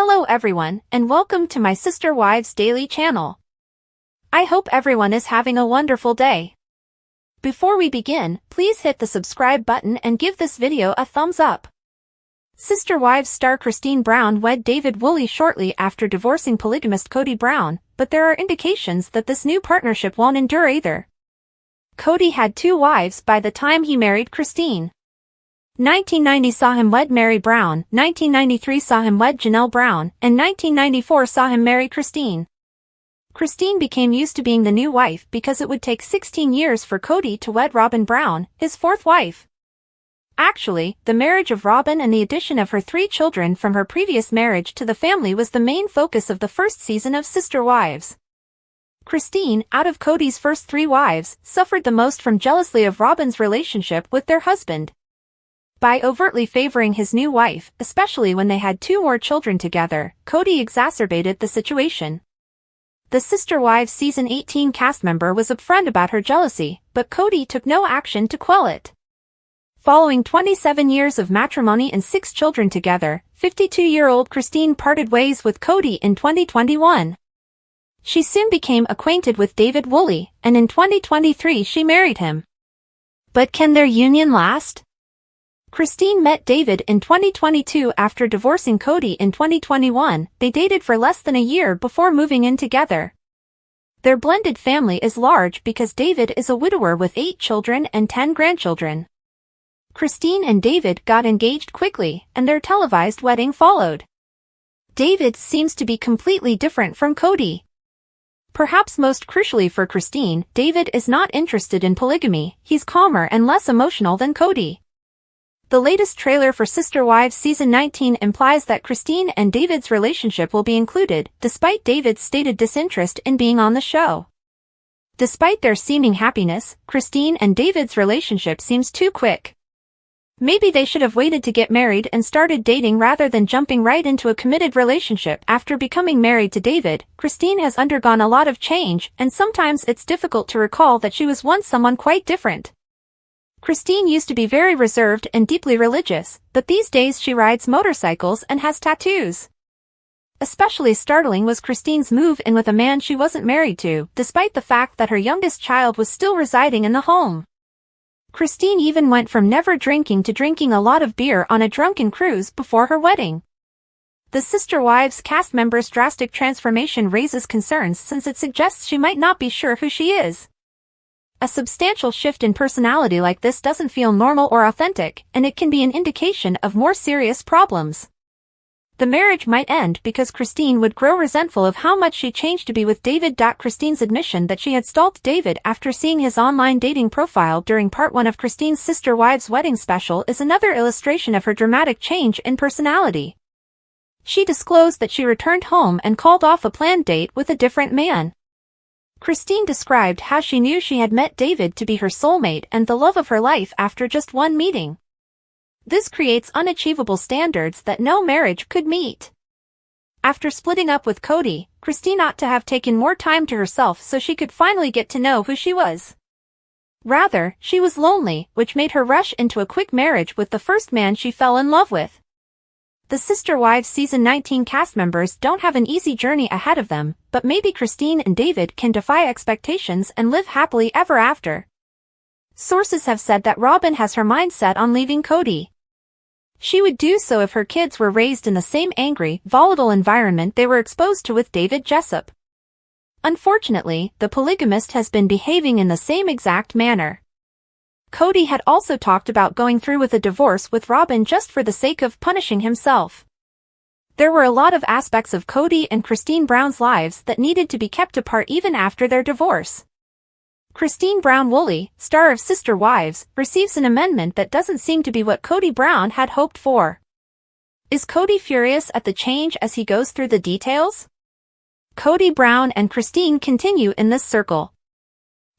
Hello everyone, and welcome to my Sister Wives Daily channel. I hope everyone is having a wonderful day. Before we begin, please hit the subscribe button and give this video a thumbs up. Sister Wives star Christine Brown wed David Woolley shortly after divorcing polygamist Kody Brown, but there are indications that this new partnership won't endure either. Kody had 2 wives by the time he married Christine. 1990 saw him wed Mary Brown, 1993 saw him wed Janelle Brown, and 1994 saw him marry Christine. Christine became used to being the new wife because it would take 16 years for Kody to wed Robyn Brown, his 4th wife. Actually, the marriage of Robyn and the addition of her 3 children from her previous marriage to the family was the main focus of the first season of Sister Wives. Christine, out of Kody's first 3 wives, suffered the most from jealousy of Robyn's relationship with their husband. By overtly favoring his new wife, especially when they had 2 more children together, Kody exacerbated the situation. The Sister Wives Season 18 cast member was upfront about her jealousy, but Kody took no action to quell it. Following 27 years of matrimony and 6 children together, 52-year-old Christine parted ways with Kody in 2021. She soon became acquainted with David Woolley, and in 2023 she married him. But can their union last? Christine met David in 2022 after divorcing Kody in 2021. They dated for less than a year before moving in together. Their blended family is large because David is a widower with 8 children and 10 grandchildren. Christine and David got engaged quickly, and their televised wedding followed. David seems to be completely different from Kody. Perhaps most crucially for Christine, David is not interested in polygamy. He's calmer and less emotional than Kody. The latest trailer for Sister Wives Season 19 implies that Christine and David's relationship will be included, despite David's stated disinterest in being on the show. Despite their seeming happiness, Christine and David's relationship seems too quick. Maybe they should have waited to get married and started dating rather than jumping right into a committed relationship. After becoming married to David, Christine has undergone a lot of change, and sometimes it's difficult to recall that she was once someone quite different. Christine used to be very reserved and deeply religious, but these days she rides motorcycles and has tattoos. Especially startling was Christine's move in with a man she wasn't married to, despite the fact that her youngest child was still residing in the home. Christine even went from never drinking to drinking a lot of beer on a drunken cruise before her wedding. The Sister Wives cast member's drastic transformation raises concerns since it suggests she might not be sure who she is. A substantial shift in personality like this doesn't feel normal or authentic, and it can be an indication of more serious problems. The marriage might end because Christine would grow resentful of how much she changed to be with David. Christine's admission that she had stalked David after seeing his online dating profile during part 1 of Christine's Sister Wives wedding special is another illustration of her dramatic change in personality. She disclosed that she returned home and called off a planned date with a different man. Christine described how she knew she had met David to be her soulmate and the love of her life after just one meeting. This creates unachievable standards that no marriage could meet. After splitting up with Kody, Christine ought to have taken more time to herself so she could finally get to know who she was. Rather, she was lonely, which made her rush into a quick marriage with the first man she fell in love with. The Sister Wives Season 19 cast members don't have an easy journey ahead of them, but maybe Christine and David can defy expectations and live happily ever after. Sources have said that Robyn has her mind set on leaving Kody. She would do so if her kids were raised in the same angry, volatile environment they were exposed to with David Jessup. Unfortunately, the polygamist has been behaving in the same exact manner. Kody had also talked about going through with a divorce with Robyn just for the sake of punishing himself. There were a lot of aspects of Kody and Christine Brown's lives that needed to be kept apart even after their divorce. Christine Brown Woolley, star of Sister Wives, receives an amendment that doesn't seem to be what Kody Brown had hoped for. Is Kody furious at the change as he goes through the details? Kody Brown and Christine continue in this circle.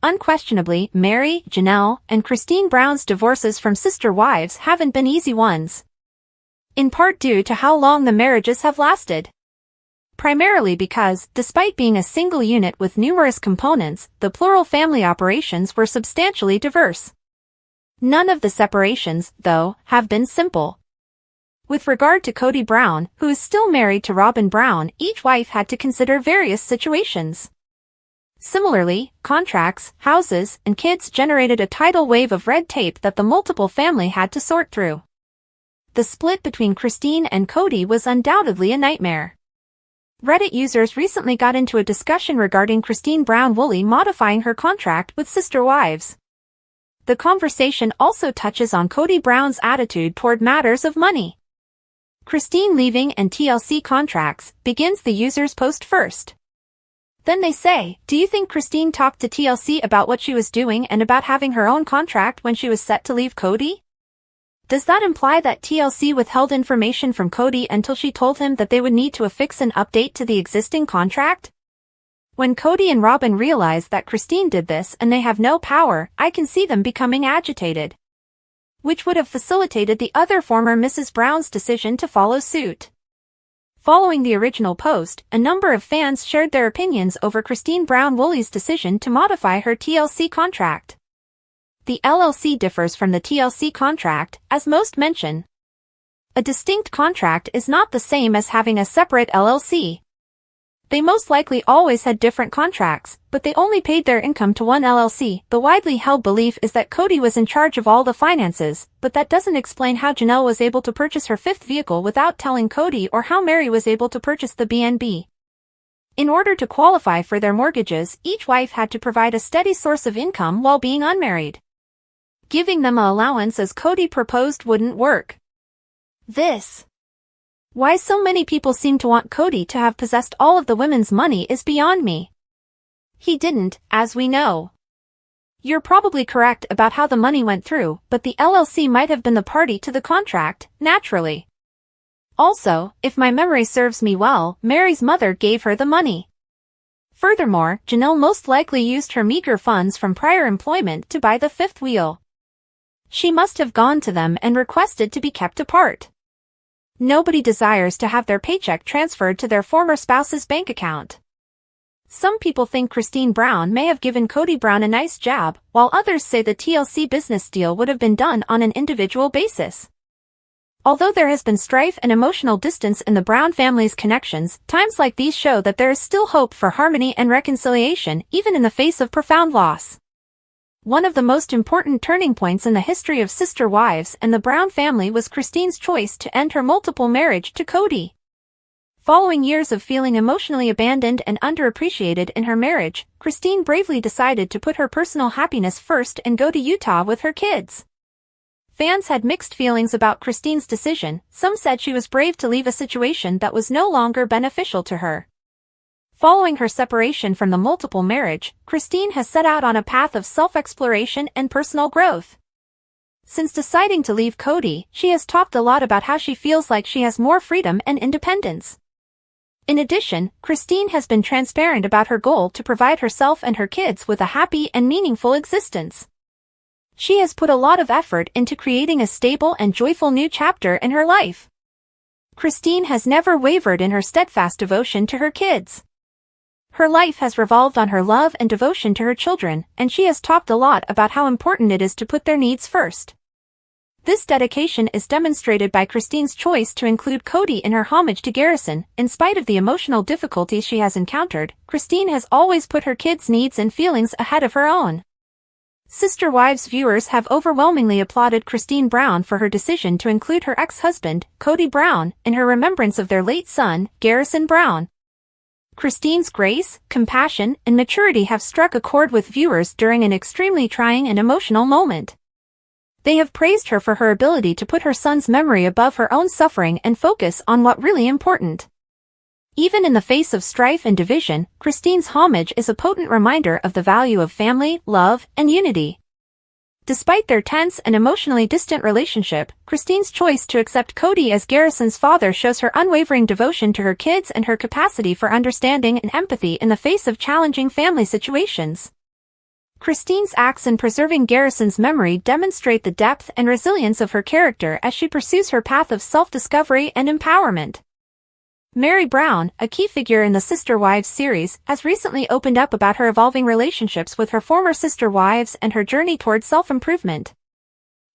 Unquestionably, Mary, Janelle, and Christine Brown's divorces from Sister Wives haven't been easy ones. In part due to how long the marriages have lasted. Primarily because, despite being a single unit with numerous components, the plural family operations were substantially diverse. None of the separations, though, have been simple. With regard to Kody Brown, who is still married to Robin Brown, each wife had to consider various situations. Similarly, contracts, houses, and kids generated a tidal wave of red tape that the multiple family had to sort through. The split between Christine and Kody was undoubtedly a nightmare. Reddit users recently got into a discussion regarding Christine Brown Woolley modifying her contract with sister wives. The conversation also touches on Kody Brown's attitude toward matters of money. Christine leaving and TLC contracts, begins the user's post first. Then they say, do you think Christine talked to TLC about what she was doing and about having her own contract when she was set to leave Kody? Does that imply that TLC withheld information from Kody until she told him that they would need to affix an update to the existing contract? When Kody and Robin realize that Christine did this and they have no power, I can see them becoming agitated. Which would have facilitated the other former Mrs. Brown's decision to follow suit. Following the original post, a number of fans shared their opinions over Christine Brown Woolley's decision to modify her TLC contract. The LLC differs from the TLC contract, as most mention. A distinct contract is not the same as having a separate LLC. They most likely always had different contracts, but they only paid their income to one LLC. The widely held belief is that Kody was in charge of all the finances, but that doesn't explain how Janelle was able to purchase her fifth vehicle without telling Kody, or how Mary was able to purchase the B&B. In order to qualify for their mortgages, each wife had to provide a steady source of income while being unmarried. Giving them an allowance as Kody proposed wouldn't work. Why so many people seem to want Kody to have possessed all of the women's money is beyond me. He didn't, as we know. You're probably correct about how the money went through, but the LLC might have been the party to the contract, naturally. Also, if my memory serves me well, Mary's mother gave her the money. Furthermore, Janelle most likely used her meager funds from prior employment to buy the fifth wheel. She must have gone to them and requested to be kept apart. Nobody desires to have their paycheck transferred to their former spouse's bank account. Some people think Christine Brown may have given Kody Brown a nice jab, while others say the TLC business deal would have been done on an individual basis. Although there has been strife and emotional distance in the Brown family's connections, times like these show that there is still hope for harmony and reconciliation, even in the face of profound loss. One of the most important turning points in the history of sister wives and the Brown family was Christine's choice to end her multiple marriage to Kody. Following years of feeling emotionally abandoned and underappreciated in her marriage, Christine bravely decided to put her personal happiness first and go to Utah with her kids. Fans had mixed feelings about Christine's decision. Some said she was brave to leave a situation that was no longer beneficial to her. Following her separation from the multiple marriage, Christine has set out on a path of self-exploration and personal growth. Since deciding to leave Kody, she has talked a lot about how she feels like she has more freedom and independence. In addition, Christine has been transparent about her goal to provide herself and her kids with a happy and meaningful existence. She has put a lot of effort into creating a stable and joyful new chapter in her life. Christine has never wavered in her steadfast devotion to her kids. Her life has revolved on her love and devotion to her children, and she has talked a lot about how important it is to put their needs first. This dedication is demonstrated by Christine's choice to include Kody in her homage to Garrison. In spite of the emotional difficulties she has encountered, Christine has always put her kids' needs and feelings ahead of her own. Sister Wives viewers have overwhelmingly applauded Christine Brown for her decision to include her ex-husband, Kody Brown, in her remembrance of their late son, Garrison Brown. Christine's grace, compassion, and maturity have struck a chord with viewers during an extremely trying and emotional moment. They have praised her for her ability to put her son's memory above her own suffering and focus on what really important. Even in the face of strife and division, Christine's homage is a potent reminder of the value of family, love, and unity. Despite their tense and emotionally distant relationship, Christine's choice to accept Kody as Garrison's father shows her unwavering devotion to her kids and her capacity for understanding and empathy in the face of challenging family situations. Christine's acts in preserving Garrison's memory demonstrate the depth and resilience of her character as she pursues her path of self-discovery and empowerment. Mary Brown, a key figure in the Sister Wives series, has recently opened up about her evolving relationships with her former sister wives and her journey towards self-improvement.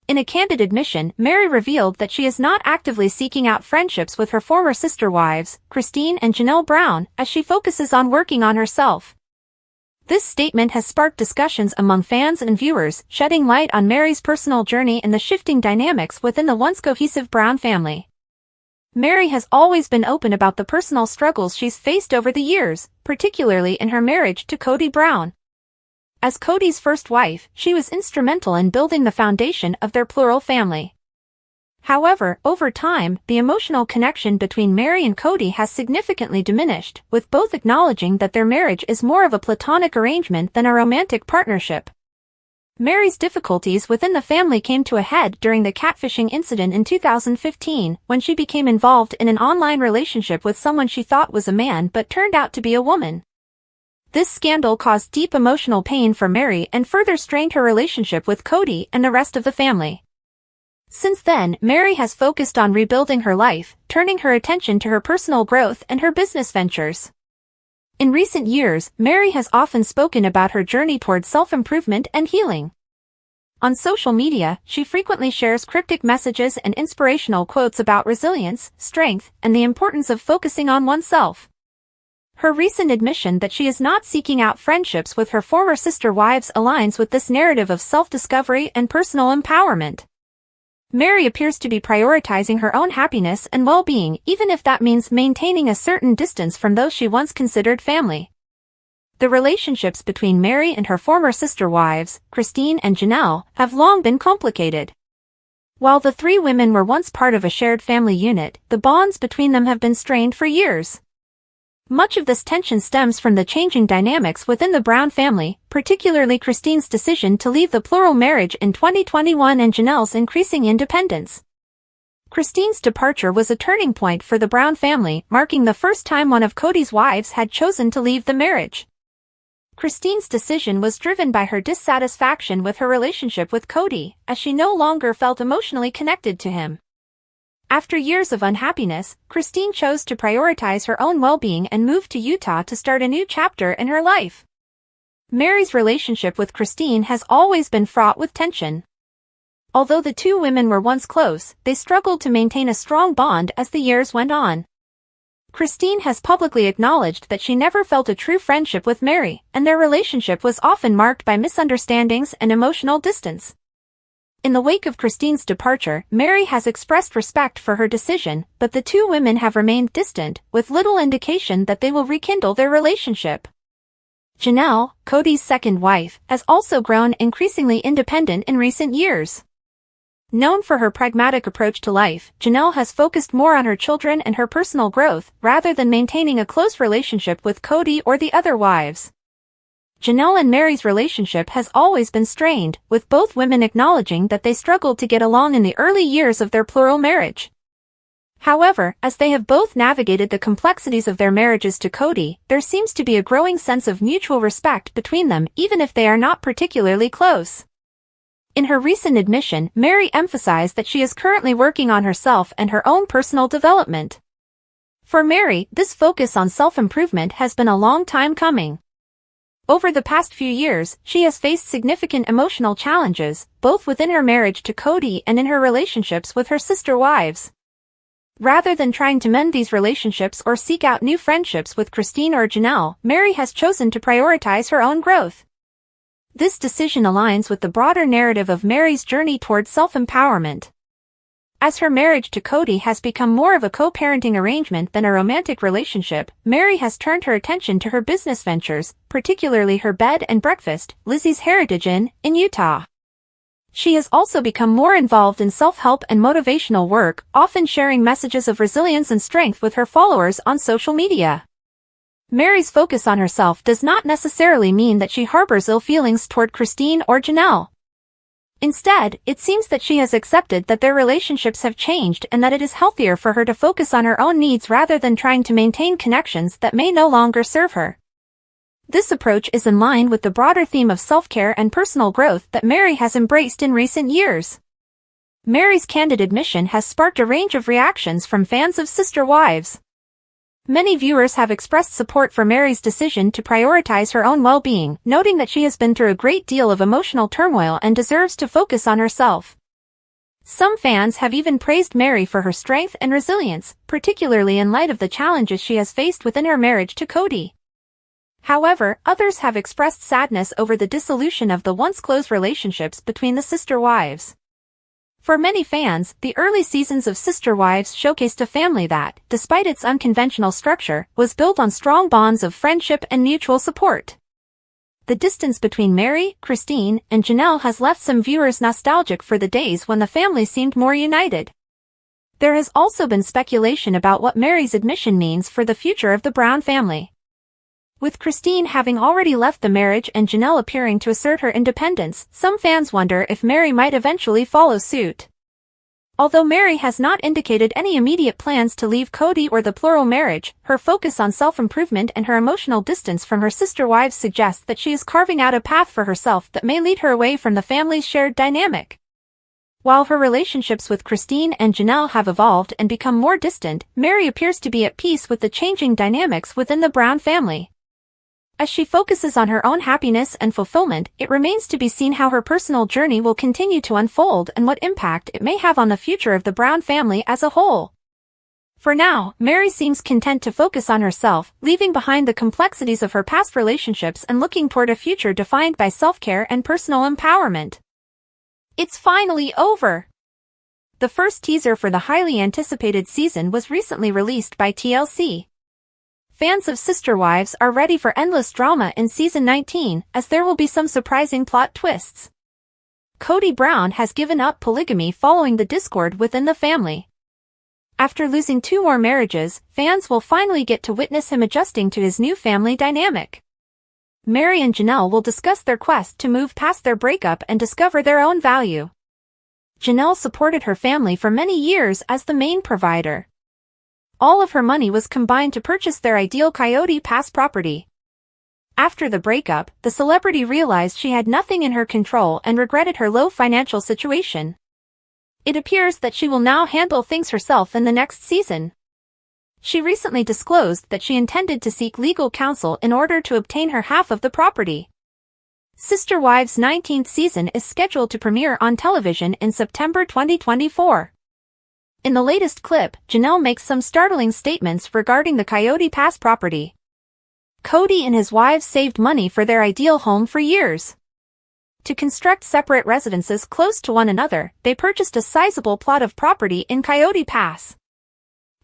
In a candid admission, Mary revealed that she is not actively seeking out friendships with her former sister wives, Christine and Janelle Brown, as she focuses on working on herself. This statement has sparked discussions among fans and viewers, shedding light on Mary's personal journey and the shifting dynamics within the once cohesive Brown family. Mary has always been open about the personal struggles she's faced over the years, particularly in her marriage to Kody Brown. As Kody's first wife, she was instrumental in building the foundation of their plural family. However, over time, the emotional connection between Mary and Kody has significantly diminished, with both acknowledging that their marriage is more of a platonic arrangement than a romantic partnership. Mary's difficulties within the family came to a head during the catfishing incident in 2015, when she became involved in an online relationship with someone she thought was a man but turned out to be a woman. This scandal caused deep emotional pain for Mary and further strained her relationship with Kody and the rest of the family. Since then, Mary has focused on rebuilding her life, turning her attention to her personal growth and her business ventures. In recent years, Mary has often spoken about her journey towards self-improvement and healing. On social media, she frequently shares cryptic messages and inspirational quotes about resilience, strength, and the importance of focusing on oneself. Her recent admission that she is not seeking out friendships with her former sister wives aligns with this narrative of self-discovery and personal empowerment. Mary appears to be prioritizing her own happiness and well-being, even if that means maintaining a certain distance from those she once considered family. The relationships between Mary and her former sister wives, Christine and Janelle, have long been complicated. While the three women were once part of a shared family unit, the bonds between them have been strained for years. Much of this tension stems from the changing dynamics within the Brown family, particularly Christine's decision to leave the plural marriage in 2021 and Janelle's increasing independence. Christine's departure was a turning point for the Brown family, marking the first time one of Kody's wives had chosen to leave the marriage. Christine's decision was driven by her dissatisfaction with her relationship with Kody, as she no longer felt emotionally connected to him. After years of unhappiness, Christine chose to prioritize her own well-being and moved to Utah to start a new chapter in her life. Mary's relationship with Christine has always been fraught with tension. Although the two women were once close, they struggled to maintain a strong bond as the years went on. Christine has publicly acknowledged that she never felt a true friendship with Mary, and their relationship was often marked by misunderstandings and emotional distance. In the wake of Christine's departure, Mary has expressed respect for her decision, but the two women have remained distant, with little indication that they will rekindle their relationship. Janelle, Kody's second wife, has also grown increasingly independent in recent years. Known for her pragmatic approach to life, Janelle has focused more on her children and her personal growth, rather than maintaining a close relationship with Kody or the other wives. Janelle and Mary's relationship has always been strained, with both women acknowledging that they struggled to get along in the early years of their plural marriage. However, as they have both navigated the complexities of their marriages to Kody, there seems to be a growing sense of mutual respect between them, even if they are not particularly close. In her recent admission, Mary emphasized that she is currently working on herself and her own personal development. For Mary, this focus on self-improvement has been a long time coming. Over the past few years, she has faced significant emotional challenges, both within her marriage to Kody and in her relationships with her sister wives. Rather than trying to mend these relationships or seek out new friendships with Christine or Janelle, Mary has chosen to prioritize her own growth. This decision aligns with the broader narrative of Mary's journey towards self-empowerment. As her marriage to Kody has become more of a co-parenting arrangement than a romantic relationship, Mary has turned her attention to her business ventures, particularly her bed and breakfast, Lizzie's Heritage Inn, in Utah. She has also become more involved in self-help and motivational work, often sharing messages of resilience and strength with her followers on social media. Mary's focus on herself does not necessarily mean that she harbors ill feelings toward Christine or Janelle. Instead, it seems that she has accepted that their relationships have changed and that it is healthier for her to focus on her own needs rather than trying to maintain connections that may no longer serve her. This approach is in line with the broader theme of self-care and personal growth that Mary has embraced in recent years. Mary's candid admission has sparked a range of reactions from fans of Sister Wives. Many viewers have expressed support for Mary's decision to prioritize her own well-being, noting that she has been through a great deal of emotional turmoil and deserves to focus on herself. Some fans have even praised Mary for her strength and resilience, particularly in light of the challenges she has faced within her marriage to Cody. However, others have expressed sadness over the dissolution of the once close relationships between the sister wives. For many fans, the early seasons of Sister Wives showcased a family that, despite its unconventional structure, was built on strong bonds of friendship and mutual support. The distance between Mary, Christine, and Janelle has left some viewers nostalgic for the days when the family seemed more united. There has also been speculation about what Mary's admission means for the future of the Brown family. With Christine having already left the marriage and Janelle appearing to assert her independence, some fans wonder if Mary might eventually follow suit. Although Mary has not indicated any immediate plans to leave Cody or the plural marriage, her focus on self-improvement and her emotional distance from her sister wives suggest that she is carving out a path for herself that may lead her away from the family's shared dynamic. While her relationships with Christine and Janelle have evolved and become more distant, Mary appears to be at peace with the changing dynamics within the Brown family. As she focuses on her own happiness and fulfillment, it remains to be seen how her personal journey will continue to unfold and what impact it may have on the future of the Brown family as a whole. For now, Mary seems content to focus on herself, leaving behind the complexities of her past relationships and looking toward a future defined by self-care and personal empowerment. It's finally over! The first teaser for the highly anticipated season was recently released by TLC. Fans of Sister Wives are ready for endless drama in Season 19, as there will be some surprising plot twists. Cody Brown has given up polygamy following the discord within the family. After losing 2 more marriages, fans will finally get to witness him adjusting to his new family dynamic. Mary and Janelle will discuss their quest to move past their breakup and discover their own value. Janelle supported her family for many years as the main provider. All of her money was combined to purchase their ideal Coyote Pass property. After the breakup, the celebrity realized she had nothing in her control and regretted her low financial situation. It appears that she will now handle things herself in the next season. She recently disclosed that she intended to seek legal counsel in order to obtain her half of the property. Sister Wives' 19th season is scheduled to premiere on television in September 2024. In the latest clip, Janelle makes some startling statements regarding the Coyote Pass property. Cody and his wives saved money for their ideal home for years. To construct separate residences close to one another, they purchased a sizable plot of property in Coyote Pass.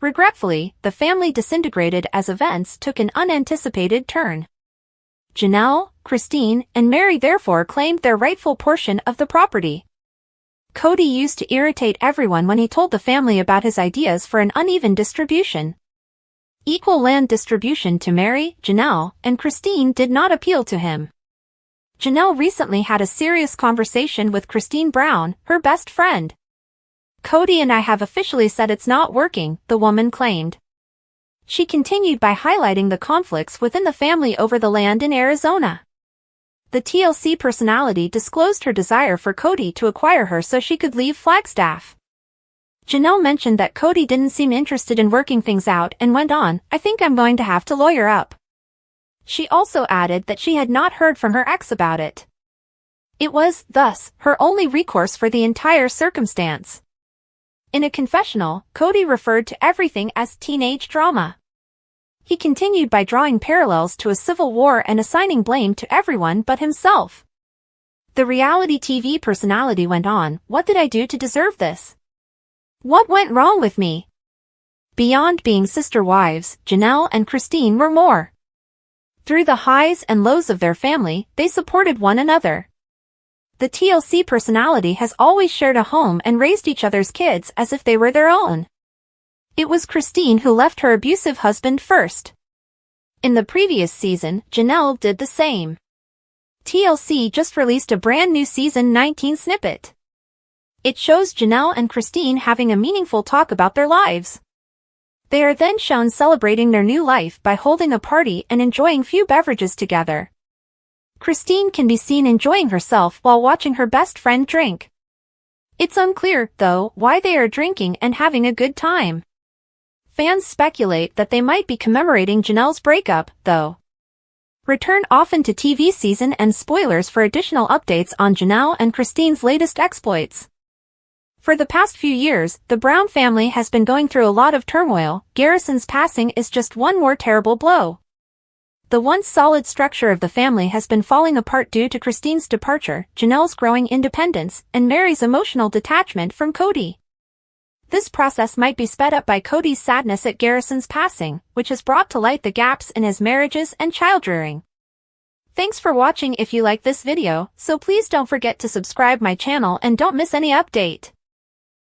Regretfully, the family disintegrated as events took an unanticipated turn. Janelle, Christine, and Mary therefore claimed their rightful portion of the property. Cody used to irritate everyone when he told the family about his ideas for an uneven distribution. Equal land distribution to Mary, Janelle, and Christine did not appeal to him. Janelle recently had a serious conversation with Christine Brown, her best friend. "Cody and I have officially said it's not working," the woman claimed. She continued by highlighting the conflicts within the family over the land in Arizona. The TLC personality disclosed her desire for Cody to acquire her so she could leave Flagstaff. Janelle mentioned that Cody didn't seem interested in working things out and went on, "I think I'm going to have to lawyer up." She also added that she had not heard from her ex about it. It was, thus, her only recourse for the entire circumstance. In a confessional, Cody referred to everything as teenage drama. He continued by drawing parallels to a civil war and assigning blame to everyone but himself. The reality TV personality went on, "What did I do to deserve this? What went wrong with me?" Beyond being sister wives, Janelle and Christine were more. Through the highs and lows of their family, they supported one another. The TLC personality has always shared a home and raised each other's kids as if they were their own. It was Christine who left her abusive husband first. In the previous season, Janelle did the same. TLC just released a brand new Season 19 snippet. It shows Janelle and Christine having a meaningful talk about their lives. They are then shown celebrating their new life by holding a party and enjoying few beverages together. Christine can be seen enjoying herself while watching her best friend drink. It's unclear, though, why they are drinking and having a good time. Fans speculate that they might be commemorating Janelle's breakup, though. Return often to TV season and spoilers for additional updates on Janelle and Christine's latest exploits. For the past few years, the Brown family has been going through a lot of turmoil. Garrison's passing is just one more terrible blow. The once solid structure of the family has been falling apart due to Christine's departure, Janelle's growing independence, and Mary's emotional detachment from Cody. This process might be sped up by Cody's sadness at Garrison's passing, which has brought to light the gaps in his marriages and child-rearing. Thanks for watching. If you like this video, so please don't forget to subscribe my channel and don't miss any update.